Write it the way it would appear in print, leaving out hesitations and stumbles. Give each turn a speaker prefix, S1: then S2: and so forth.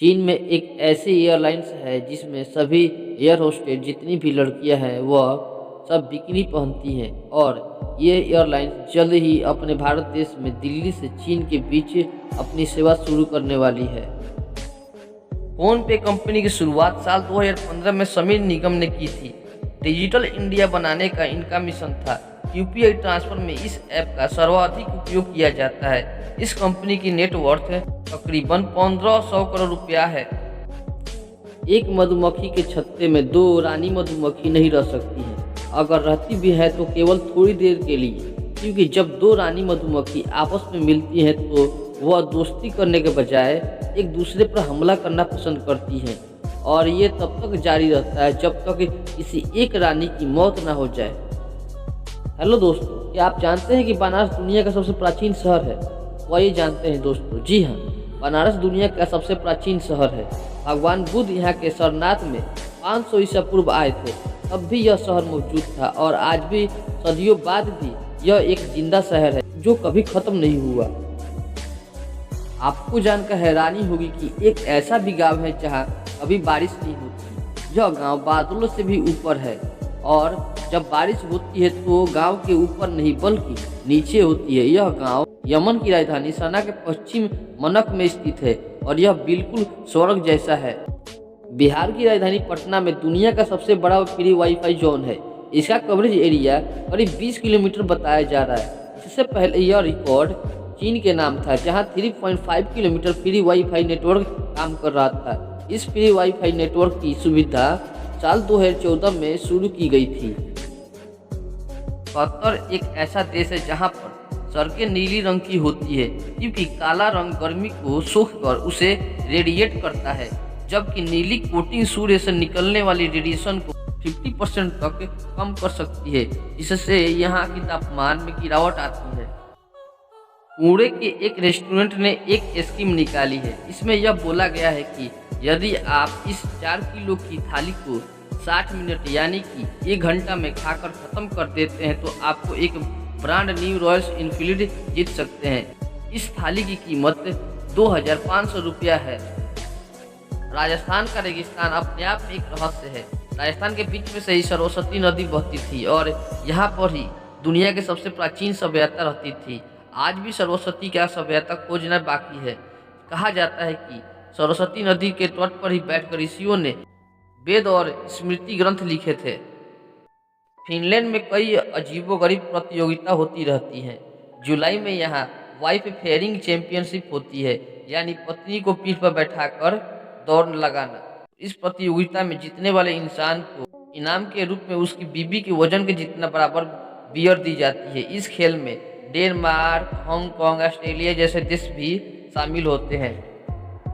S1: चीन में एक ऐसी एयरलाइंस है जिसमें सभी एयर होस्टेस जितनी भी लड़कियां हैं वह सब बिकिनी पहनती हैं और ये एयरलाइंस जल्द ही अपने भारत देश में दिल्ली से चीन के बीच अपनी सेवा शुरू करने वाली है।
S2: फोनपे कंपनी की शुरुआत साल 2015 में समीर निगम ने की थी। डिजिटल इंडिया बनाने का इनका मिशन था। यूपीआई ट्रांसफर में इस ऐप का सर्वाधिक उपयोग किया जाता है। इस कंपनी की नेटवर्थ तकरीबन 1500 करोड़ रुपया है।
S1: एक मधुमक्खी के छत्ते में दो रानी मधुमक्खी नहीं रह सकती हैं। अगर रहती भी है तो केवल थोड़ी देर के लिए, क्योंकि जब दो रानी मधुमक्खी आपस में मिलती हैं तो वह दोस्ती करने के बजाय एक दूसरे पर हमला करना पसंद करती हैं और ये तब तक जारी रहता है जब तक किसी एक रानी की मौत ना हो जाए। हेलो दोस्तों, क्या आप जानते हैं कि बनारस दुनिया का सबसे प्राचीन शहर है? वह ये जानते हैं दोस्तों, जी हाँ, बनारस दुनिया का सबसे प्राचीन शहर है। भगवान बुद्ध यहाँ के सारनाथ में 500 ईसा पूर्व आए थे, तब भी यह शहर मौजूद था और आज भी सदियों बाद भी यह एक जिंदा शहर है जो कभी खत्म नहीं हुआ। आपको जानकर हैरानी होगी कि एक ऐसा भी गांव है जहां कभी बारिश नहीं होती। यह गांव बादलों से भी ऊपर है और जब बारिश होती है तो गांव के ऊपर नहीं बल्कि नीचे होती है। यह गांव यमन की राजधानी सना के पश्चिम मनक में स्थित है और यह बिल्कुल स्वर्ग जैसा है। बिहार की राजधानी पटना में दुनिया का सबसे बड़ा फ्री वाईफाई जोन है। इसका कवरेज एरिया करीब 20 किलोमीटर बताया जा रहा है। इससे पहले यह रिकॉर्ड चीन के नाम था, जहां 3.5 किलोमीटर फ्री वाईफाई नेटवर्क काम कर रहा था। इस फ्री वाईफाई नेटवर्क की सुविधा साल 2014 में शुरू की गई थी।
S2: कतर एक ऐसा देश है जहां पर सड़कें नीली रंग की होती है, क्योंकि काला रंग गर्मी को सोखकर उसे रेडिएट करता है, जबकि नीली कोटिंग सूर्य से निकलने वाली रेडिएशन को 50% तक कम कर सकती है, जिससे यहाँ की तापमान में गिरावट आती है। पुणे के एक रेस्टोरेंट ने एक स्कीम निकाली है। इसमें यह बोला गया है कि यदि आप इस 4 किलो की थाली को 60 मिनट यानी कि 1 घंटा में खाकर खत्म कर देते हैं तो आपको एक ब्रांड न्यू रॉयल एनफील्ड जीत सकते हैं। इस थाली की कीमत 2500 रुपया है। राजस्थान का रेगिस्तान अपने आप में एक रहस्य है। राजस्थान के बीच में से ही सरस्वती नदी बहती थी और यहाँ पर ही दुनिया की सबसे प्राचीन सभ्यता रहती थी। आज भी सरस्वती का सभ्यता खोजना बाकी है। कहा जाता है कि सरस्वती नदी के तट पर ही बैठकर ऋषियों ने वेद और स्मृति ग्रंथ लिखे थे। फिनलैंड में कई अजीबोगरीब प्रतियोगिता होती रहती हैं। जुलाई में यहाँ वाइफ फेयरिंग चैंपियनशिप होती है, यानी पत्नी को पीठ पर बैठाकर दौड़ लगाना। इस प्रतियोगिता में जीतने वाले इंसान को इनाम के रूप में उसकी बीबी के वजन के जितना बराबर बियर दी जाती है। इस खेल में डेनमार्क, हांगकांग, ऑस्ट्रेलिया जैसे देश भी शामिल होते हैं।